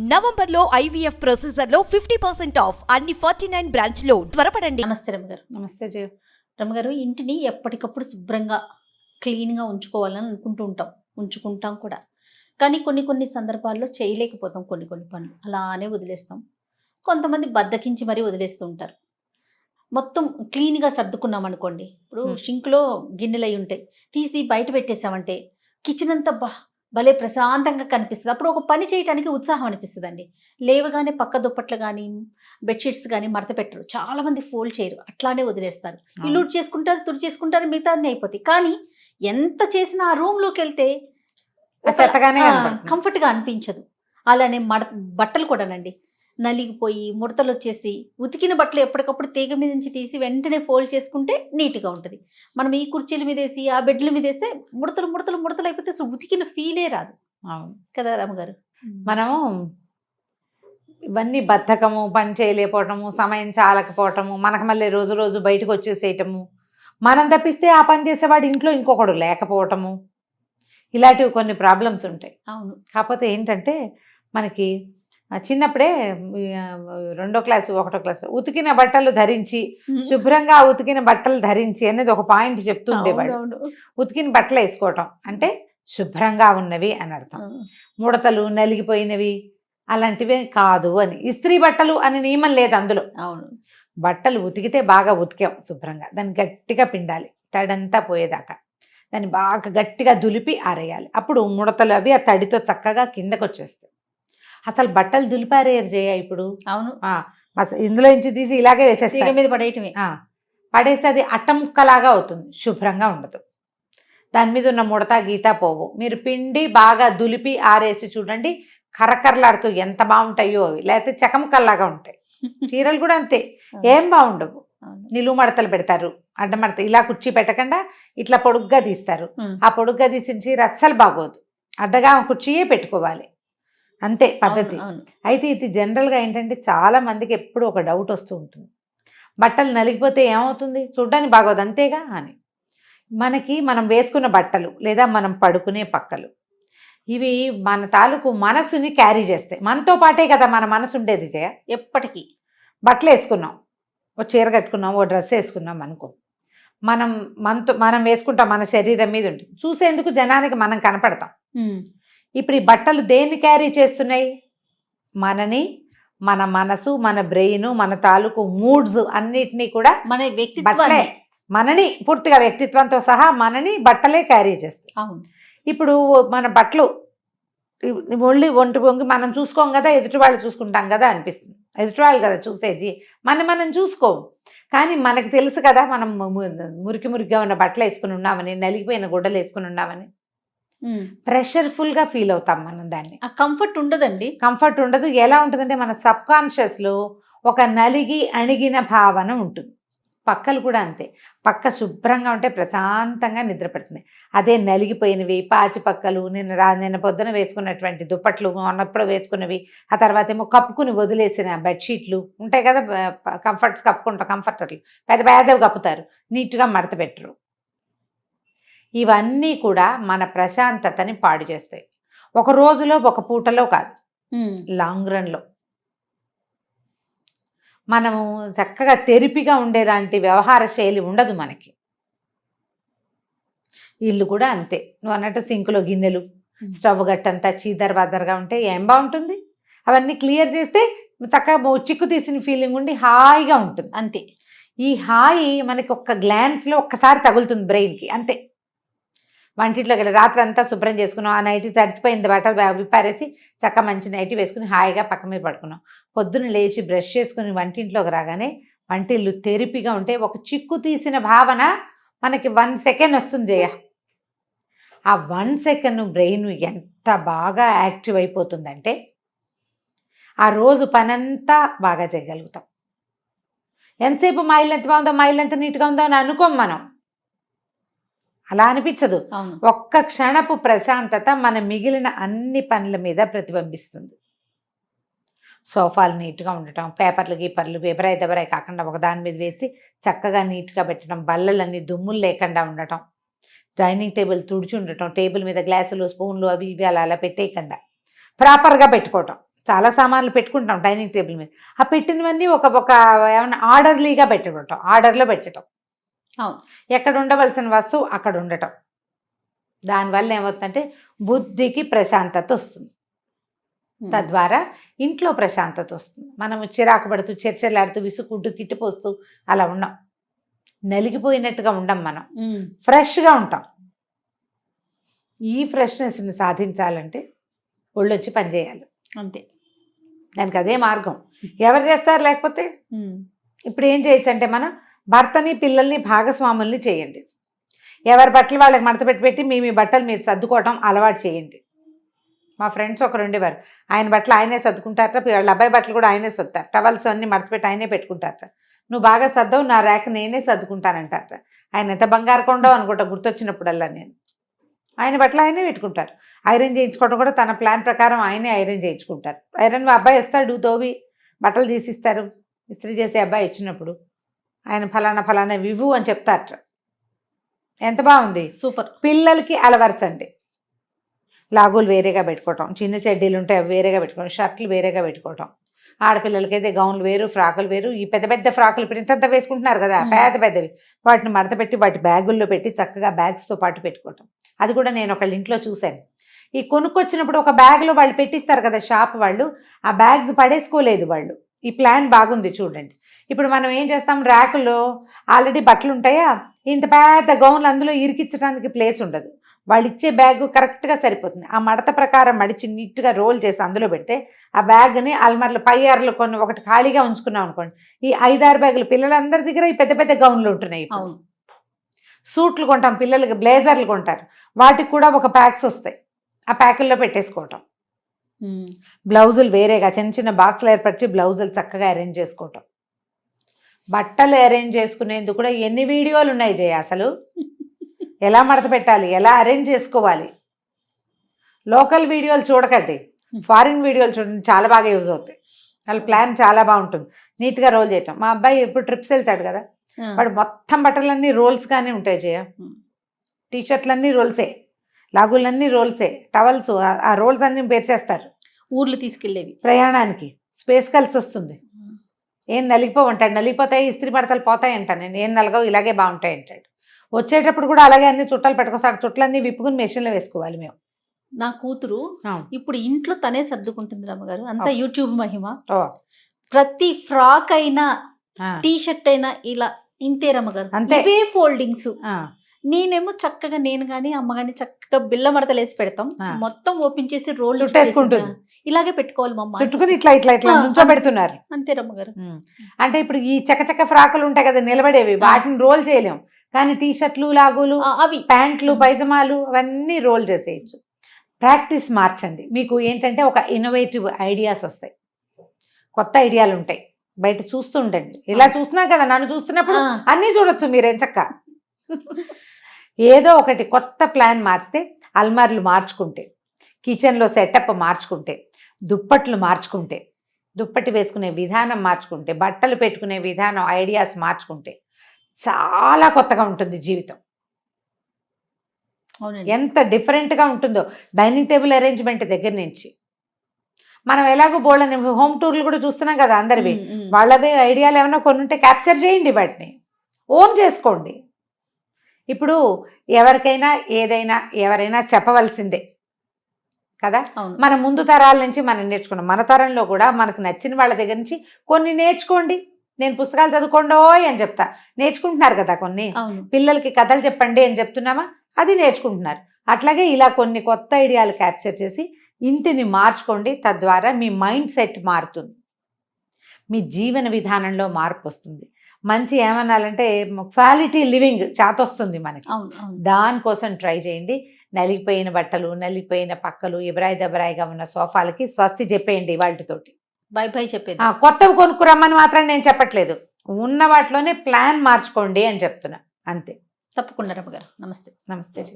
నవంబర్లో IVF ప్రొసీజర్లో 50% of అన్ని 49 బ్రాంచ్లో త్వరపడండి. నమస్తే రమగారు. నమస్తే జయ. రమగారు, ఇంటిని ఎప్పటికప్పుడు శుభ్రంగా క్లీన్గా ఉంచుకోవాలని ఉంచుకుంటాం కూడా. కానీ కొన్ని సందర్భాల్లో చేయలేకపోతాం. కొన్ని పనులు అలానే వదిలేస్తాం. కొంతమంది బద్దకించి మరీ వదిలేస్తూ ఉంటారు. మొత్తం క్లీన్గా సర్దుకున్నాం అనుకోండి, ఇప్పుడు షింక్లో గిన్నెలు అయి ఉంటాయి, తీసి బయట పెట్టేసామంటే కిచెన్ అంతా భలే ప్రశాంతంగా కనిపిస్తుంది. అప్పుడు ఒక పని చేయడానికి ఉత్సాహం అనిపిస్తుందండి. లేవగానే పక్క దుప్పట్లు కానీ బెడ్షీట్స్ కానీ మడత పెట్టరు, చాలామంది ఫోల్డ్ చేయరు, అట్లానే వదిలేస్తారు. ఇల్లు చేసుకుంటారు, తుడి చేసుకుంటారు, మిగతా అన్నీ అయిపోతాయి. కానీ ఎంత చేసినా ఆ రూమ్లోకి వెళ్తే కంఫర్ట్గా అనిపించదు. అలానే బట్టలు కూడానండి నలిగిపోయి ముడతలు వచ్చేసి, ఉతికిన బట్టలు ఎప్పటికప్పుడు తీగ మీద నుంచి తీసి వెంటనే ఫోల్డ్ చేసుకుంటే నీట్గా ఉంటుంది. మనం ఈ కుర్చీల మీద వేసి ఆ బెడ్ల మీద వేస్తే ముడతలు అయిపోతే అసలు ఉతికిన ఫీలే రాదు. అవును కదా రామగారు. మనము ఇవన్నీ బద్ధకము, పని చేయలేకపోవటము, సమయం చాలకపోవటము, మనకు మళ్ళీ రోజు బయటకు వచ్చేసేయటము, మనం తప్పిస్తే ఆ పని చేసేవాడు ఇంట్లో ఇంకొకడు లేకపోవటము, ఇలాంటివి కొన్ని ప్రాబ్లమ్స్ ఉంటాయి. అవును. కాకపోతే ఏంటంటే మనకి చిన్నప్పుడే 2వ క్లాసు 1వ క్లాసు ఉతికిన బట్టలు ధరించి, శుభ్రంగా ఉతికిన బట్టలు ధరించి అనేది ఒక పాయింట్ చెప్తూ ఉండేవాడు. ఉతికిన బట్టలు వేసుకోవటం అంటే శుభ్రంగా ఉన్నవి అని అర్థం. ముడతలు నలిగిపోయినవి అలాంటివి కాదు అని. ఇస్త్రీ బట్టలు అని నియమం లేదు అందులో. అవును. బట్టలు ఉతికితే బాగా ఉతికాం శుభ్రంగా, దాన్ని గట్టిగా పిండాలి తడంతా పోయేదాకా, దాన్ని బాగా గట్టిగా దులిపి ఆరేయాలి. అప్పుడు ముడతలు అవి ఆ తడితో చక్కగా కిందకు వచ్చేస్తాయి. అసలు బట్టలు దులిపారేయరు చేయ ఇప్పుడు. అవును. ఇందులో నుంచి తీసి ఇలాగే వేసేస్తే మీద పడేయటమే. పడేస్తే అది అట్టముక్కలాగా అవుతుంది, శుభ్రంగా ఉండదు. దాని మీద ఉన్న ముడత గీత పోవు. మీరు పిండి బాగా దులిపి ఆరేసి చూడండి, కరకరలాడుతూ ఎంత బాగుంటాయో అవి. లేకపోతే చకమకల్లాగా ఉంటాయి. చీరలు కూడా అంతే, ఏం బాగుండవు. నిలువు మడతలు పెడతారు, అడ్డమడత ఇలా కుర్చీ పెట్టకుండా ఇట్లా పొడుగ్గా తీస్తారు. ఆ పొడుగ్గా తీసిన చీర అస్సలు బాగోదు. అడ్డగా కుర్చీయే పెట్టుకోవాలి, అంతే పద్ధతి. అయితే ఇది జనరల్గా ఏంటంటే చాలా మందికి ఎప్పుడు ఒక డౌట్ వస్తూ ఉంటుంది, బట్టలు నలిగిపోతే ఏమవుతుంది, చూడ్డానికి బాగోదు అంతేగా అని. మనం వేసుకున్న బట్టలు లేదా మనం పడుకునే పక్కలు ఇవి మన తాలూకు మనసుని క్యారీ చేస్తాయి. మనతో పాటే కదా మన మనసు ఉండేది జయ. ఎప్పటికీ బట్టలు వేసుకున్నాం, ఓ చీర కట్టుకున్నాం, ఓ డ్రెస్ వేసుకున్నాం అనుకో, మనం వేసుకుంటాం, మన శరీరం మీద ఉంటుంది, చూసేందుకు జనానికి మనం కనపడతాం. ఇప్పుడు ఈ బట్టలు దేన్ని క్యారీ చేస్తున్నాయి, మనని, మన మనసు, మన బ్రెయిన్, మన తాలూకు మూడ్స్ అన్నిటినీ కూడా, మన వ్యక్తిత్వాన్ని, మనని పూర్తిగా వ్యక్తిత్వంతో సహా మనని బట్టలే క్యారీ చేస్తాయి. అవును. ఇప్పుడు మన బట్టలు ఒంటి వంగి మనం చూసుకోం కదా, ఎదుటి వాళ్ళు చూసుకుంటాం కదా అనిపిస్తుంది. ఎదుటి వాళ్ళు కదా చూసేది, మనం చూసుకోము. కానీ మనకు తెలుసు కదా మనం మురికిగా ఉన్న బట్టలు వేసుకుని ఉన్నామని, నలిగిపోయిన గుడ్డలు వేసుకుని ఉన్నామని. ప్రెషర్ఫుల్గా ఫీల్ అవుతాం మనం. దాన్ని ఆ కంఫర్ట్ ఉండదండి. కంఫర్ట్ ఉండదు. ఎలా ఉంటుందంటే మన సబ్కాన్షియస్లో ఒక నలిగి అణిగిన భావన ఉంటుంది. పక్కలు కూడా అంతే, పక్క శుభ్రంగా ఉంటే ప్రశాంతంగా నిద్ర పడుతుంది. అదే నలిగిపోయినవి, పాచి పక్కలు, నిన్న పొద్దున వేసుకున్నటువంటి దుప్పట్లు, మొన్నప్పుడు వేసుకున్నవి, ఆ తర్వాత ఏమో కప్పుకుని వదిలేసిన బెడ్షీట్లు ఉంటాయి కదా, కంఫర్ట్స్ కప్పుకుంటాం, కంఫర్టర్లు పెద్దవి కప్పుతారు, నీట్గా మడత పెట్టరు. ఇవన్నీ కూడా మన ప్రశాంతతని పాడు చేస్తాయి. ఒక రోజులో ఒక పూటలో కాదు, లాంగ్ రన్లో. మనము చక్కగా తెరిపిగా ఉండేలాంటి వ్యవహార శైలి ఉండదు మనకి. ఇల్లు కూడా అంతే, నువ్వు అన్నట్టు సింకులో గిన్నెలు, స్టవ్ గట్టంతా చీదరబాదరగా ఉంటే ఏం బాగుంటుంది. అవన్నీ క్లియర్ చేస్తే చక్కగా చిక్కు తీసిన ఫీలింగ్ ఉండి హాయిగా ఉంటుంది. అంతే. ఈ హాయి మనకి ఒక్క గ్లాన్స్లో ఒక్కసారి తగులుతుంది బ్రెయిన్కి, అంతే. వంటింట్లోకి వెళ్ళి రాత్రి అంతా శుభ్రం చేసుకున్నాం, ఆ నైటీ తడిసిపోయింది, బట్టలు విప్పారేసి చక్క మంచి నైటీ వేసుకుని హాయిగా పక్క మీద పడుకున్నాం. పొద్దున్న లేచి బ్రష్ చేసుకుని వంటింట్లోకి రాగానే వంటిల్లు తెరిపిగా ఉంటే ఒక చిక్కు తీసిన భావన మనకి 1 సెకండ్ వస్తుంది జయ. ఆ 1 సెకండ్ బ్రెయిన్ ఎంత బాగా యాక్టివ్ అయిపోతుందంటే ఆ రోజు పనంతా బాగా చేయగలుగుతాం. ఎంతసేపు మా ఇల్లు ఎంత బాగుందో, మా ఇల్లు ఎంత నీట్గా ఉందో అని అనుకోం మనం, అలా అనిపించదు. ఒక్క క్షణపు ప్రశాంతత మన మిగిలిన అన్ని పనుల మీద ప్రతిబింబిస్తుంది. సోఫాలు నీట్గా ఉండటం, పేపర్లు పేపరాయి దెబ్బరాయి కాకుండా ఒకదాని మీద వేసి చక్కగా నీట్గా పెట్టడం, బల్లలన్నీ దుమ్ములు లేకుండా ఉండటం, డైనింగ్ టేబుల్ తుడిచి ఉండటం, టేబుల్ మీద గ్లాసులు, స్పూన్లు అవి ఇవి అలా పెట్టేయకుండా ప్రాపర్గా పెట్టుకోవటం, చాలా సామాన్లు పెట్టుకుంటాం డైనింగ్ టేబుల్ మీద. ఆ పెట్టినవన్నీ ఒక ఒక ఏమన్నా ఆర్డర్లీగా పెట్టుకుంటాం, ఆర్డర్లో పెట్టడం. అవును. ఎక్కడ ఉండవలసిన వస్తువు అక్కడ ఉండటం. దానివల్ల ఏమవుతుందంటే బుద్ధికి ప్రశాంతత వస్తుంది. తద్వారా ఇంట్లో ప్రశాంతత వస్తుంది. మనము చిరాకు పడుతూ చర్చలాడుతూ విసుక్కుంటూ తిట్టిపోస్తూ అలా ఉన్నాం, నలిగిపోయినట్టుగా ఉండం, మనం ఫ్రెష్గా ఉంటాం. ఈ ఫ్రెష్నెస్ని సాధించాలంటే ఒళ్ళొచ్చి పనిచేయాలి, అంతే. దానికి అదే మార్గం. ఎవరు చేస్తారు? లేకపోతే ఇప్పుడు ఏం చేయొచ్చు అంటే మనం భర్తని పిల్లల్ని భాగస్వాముల్ని చేయండి. ఎవరి బట్టలు వాళ్ళకి మడత పెట్టి మీ బట్టలు మీరు సర్దుకోవటం అలవాటు చేయండి. మా ఫ్రెండ్స్ ఒకరు ఉండేవారు, ఆయన బట్టలు ఆయనే సర్దుకుంటారట, వాళ్ళ అబ్బాయి బట్టలు కూడా ఆయనే సర్దుతారు, టవల్స్ అన్ని మడత పెట్టి ఆయనే పెట్టుకుంటారట. నువ్వు బాగా సర్దవు, నా ర్యాక్ నేనే సర్దుకుంటానంటారట. ఆయన ఎంత బంగారు కొండో అనుకుంటా గుర్తొచ్చినప్పుడల్లా నేను. ఆయన బట్టలు ఆయనే పెట్టుకుంటారు. ఐరన్ చేయించుకోవడం కూడా తన ప్లాన్ ప్రకారం ఆయనే ఐరన్ చేయించుకుంటారు. ఐరన్ అబ్బాయి వస్తాడు, తోవి బట్టలు తీసిస్తారు, ఇస్త్రీ చేసే అబ్బాయి వచ్చినప్పుడు ఆయన ఫలానా వివు అని చెప్తారట. ఎంత బాగుంది, సూపర్. పిల్లలకి అలవరచండి. లాగులు వేరేగా పెట్టుకోవటం, చిన్న చెడ్డీలు ఉంటే అవి వేరేగా పెట్టుకోవడం, షర్ట్లు వేరేగా పెట్టుకోవటం. ఆడపిల్లలకైతే గౌన్లు వేరు, ఫ్రాకులు వేరు. ఈ పెద్ద పెద్ద ఫ్రాకులు ఇప్పుడు ఇంతంత వేసుకుంటున్నారు కదా, పెద్దవి, వాటిని మడత పెట్టి వాటి బ్యాగుల్లో పెట్టి చక్కగా బ్యాగ్స్తో పాటు పెట్టుకోవటం. అది కూడా నేను ఒకళ్ళ ఇంట్లో చూశాను. ఈ కొనుక్కొచ్చినప్పుడు ఒక బ్యాగ్లో వాళ్ళు పెట్టిస్తారు కదా షాప్ వాళ్ళు, ఆ బ్యాగ్స్ పడేసుకోలేదు వాళ్ళు. ఈ ప్లాన్ బాగుంది చూడండి. ఇప్పుడు మనం ఏం చేస్తాం, ర్యాకులో ఆల్రెడీ బట్టలు ఉంటాయా, ఇంత పెద్ద గౌన్లు అందులో ఇరికించడానికి ప్లేస్ ఉండదు. వాళ్ళు ఇచ్చే బ్యాగ్ కరెక్ట్గా సరిపోతుంది. ఆ మడత ప్రకారం మడిచి నీట్గా రోల్ చేసి అందులో పెడితే ఆ బ్యాగ్ని అల్మర్లు పై అరలు కొన్ని ఒకటి ఖాళీగా ఉంచుకున్నాం అనుకోండి, ఈ 5-6 బ్యాగులు పిల్లలందరి దగ్గర ఈ పెద్ద పెద్ద గౌన్లు ఉంటున్నాయి. అవును. సూట్లు కొంటాం, పిల్లలకి బ్లేజర్లు కొంటారు, వాటికి కూడా ఒక ప్యాక్స్ వస్తాయి, ఆ ప్యాకుల్లో పెట్టేసుకోవటం. బ్లౌజులు వేరేగా చిన్న చిన్న బాక్స్లు ఏర్పరిచి బ్లౌజులు చక్కగా అరేంజ్ చేసుకోవటం. బట్టలు అరేంజ్ చేసుకునేందుకు కూడా ఎన్ని వీడియోలు ఉన్నాయి జయ, అసలు ఎలా మడత పెట్టాలి, ఎలా అరేంజ్ చేసుకోవాలి. లోకల్ వీడియోలు చూడకండి, ఫారిన్ వీడియోలు చూడండి, చాలా బాగా యూజ్ అవుతాయి. వాళ్ళ ప్లాన్ చాలా బాగుంటుంది, నీట్గా రోల్ చేయటం. మా అబ్బాయి ఎప్పుడు ట్రిప్స్ వెళ్తాడు కదా, వాడు మొత్తం బట్టలన్నీ రోల్స్గానే ఉంటాయి జయ. టీషర్ట్లన్నీ రోల్సే, లాగులన్నీ రోల్సే, టవల్స్ ఆ రోల్స్ అన్నీ పేర్చేస్తారు. ఊర్లు తీసుకెళ్ళేవి ప్రయాణానికి స్పేస్ కలిసి వస్తుంది. ఏం నలిగిపోవంటాడు, నలిగిపోతాయి ఇస్త్రీ మడతలు పోతాయి అంటాను నేను. ఏం నలగవు, ఇలాగే బాగుంటాయి అంటాడు. వచ్చేటప్పుడు కూడా అలాగే అన్ని చుట్టాలు పెట్టుకొస్తాడు, చుట్లన్నీ విప్పుకుని మెషిన్లో వేసుకోవాలి మేము. నా కూతురు ఇప్పుడు ఇంట్లో తనే సర్దుకుంటుంది రమ్మగారు, అంతా యూట్యూబ్ మహిమ. ప్రతి ఫ్రాక్ అయినా టీ షర్ట్ అయినా ఇలా ఇంతే రమ్మగారు, ఇవే ఫోల్డింగ్స్. నేనేమో చక్కగా నేను కానీ అమ్మ కానీ చక్కగా బిల్ల మడతలు వేసి పెడతాం, మొత్తం ఓపెన్ చేసి రోల్ చుట్టేసుకుంటుంది. ఇలాగే పెట్టుకోవాలి మమ్మ, చుట్టుకుని ఇట్లా ఇట్లా ఇట్లా నుంచో పెడుతున్నారు. అంతే రమ్మగారు. అంటే ఇప్పుడు ఈ చక్క ఫ్రాకులు ఉంటాయి కదా నిలబడేవి, వాటిని రోల్ చేయలేం, కానీ టీ షర్ట్లు, లాగులు, అవి ప్యాంట్లు, పైజమాలు అవన్నీ రోల్ చేసేయచ్చు. ప్రాక్టీస్ మార్చండి. మీకు ఏంటంటే ఒక ఇన్నోవేటివ్ ఐడియాస్ వస్తాయి, కొత్త ఐడియాలు ఉంటాయి. బయట చూస్తూ ఉండండి, ఇలా చూస్తున్నా కదా, నన్ను చూస్తున్నప్పుడు అన్నీ చూడొచ్చు మీరేం చక్క. ఏదో ఒకటి కొత్త ప్లాన్ మార్చితే, అల్మార్లు మార్చుకుంటే, కిచెన్లో సెటప్ మార్చుకుంటే, దుప్పట్లు మార్చుకుంటే, దుప్పటి వేసుకునే విధానం మార్చుకుంటే, బట్టలు పెట్టుకునే విధానం ఐడియాస్ మార్చుకుంటే చాలా కొత్తగా ఉంటుంది జీవితం. ఎంత డిఫరెంట్గా ఉంటుందో డైనింగ్ టేబుల్ అరేంజ్మెంట్ దగ్గర నుంచి. మనం ఎలాగో బోల్డని హోమ్ టూర్లు కూడా చూస్తున్నాం కదా అందరివి, వాళ్ళవి ఐడియాలు ఏమైనా కొన్ని ఉంటే క్యాప్చర్ చేయండి, వాటిని ఓన్ చేసుకోండి. ఇప్పుడు ఎవరికైనా ఏదైనా ఎవరైనా చెప్పవలసిందే కదా, మన ముందు తరాల నుంచి మనం నేర్చుకున్నాం. మన తరంలో కూడా మనకు నచ్చిన వాళ్ళ దగ్గర నుంచి కొన్ని నేర్చుకోండి. నేను పుస్తకాలు చదువుకోండోయ్ అని చెప్తా, నేర్చుకుంటున్నారు కదా. కొన్ని పిల్లలకి కథలు చెప్పండి అని చెప్తున్నామా, అది నేర్చుకుంటున్నారు. అట్లాగే ఇలా కొన్ని కొత్త ఐడియాలు క్యాప్చర్ చేసి ఇంటిని మార్చుకోండి. తద్వారా మీ మైండ్ సెట్ మారుతుంది, మీ జీవన విధానంలో మార్పు వస్తుంది. మంచి ఏమనాలంటే క్వాలిటీ లివింగ్ చేతొస్తుంది మనకి. దానికోసం ట్రై చేయండి. నలిగిపోయిన బట్టలు, నలిగిపోయిన పక్కలు, ఎబరాయి దెబరాయిగా ఉన్న సోఫాలకి స్వస్తి చెప్పేయండి వాటితోటి. బై బై చెప్పేది. కొత్తవి కొనుక్కురమ్మని మాత్రం నేను చెప్పట్లేదు, ఉన్న వాటిలోనే ప్లాన్ మార్చుకోండి అని చెప్తున్నా, అంతే. తప్పకుండా రమ్మగారు. నమస్తే. నమస్తే.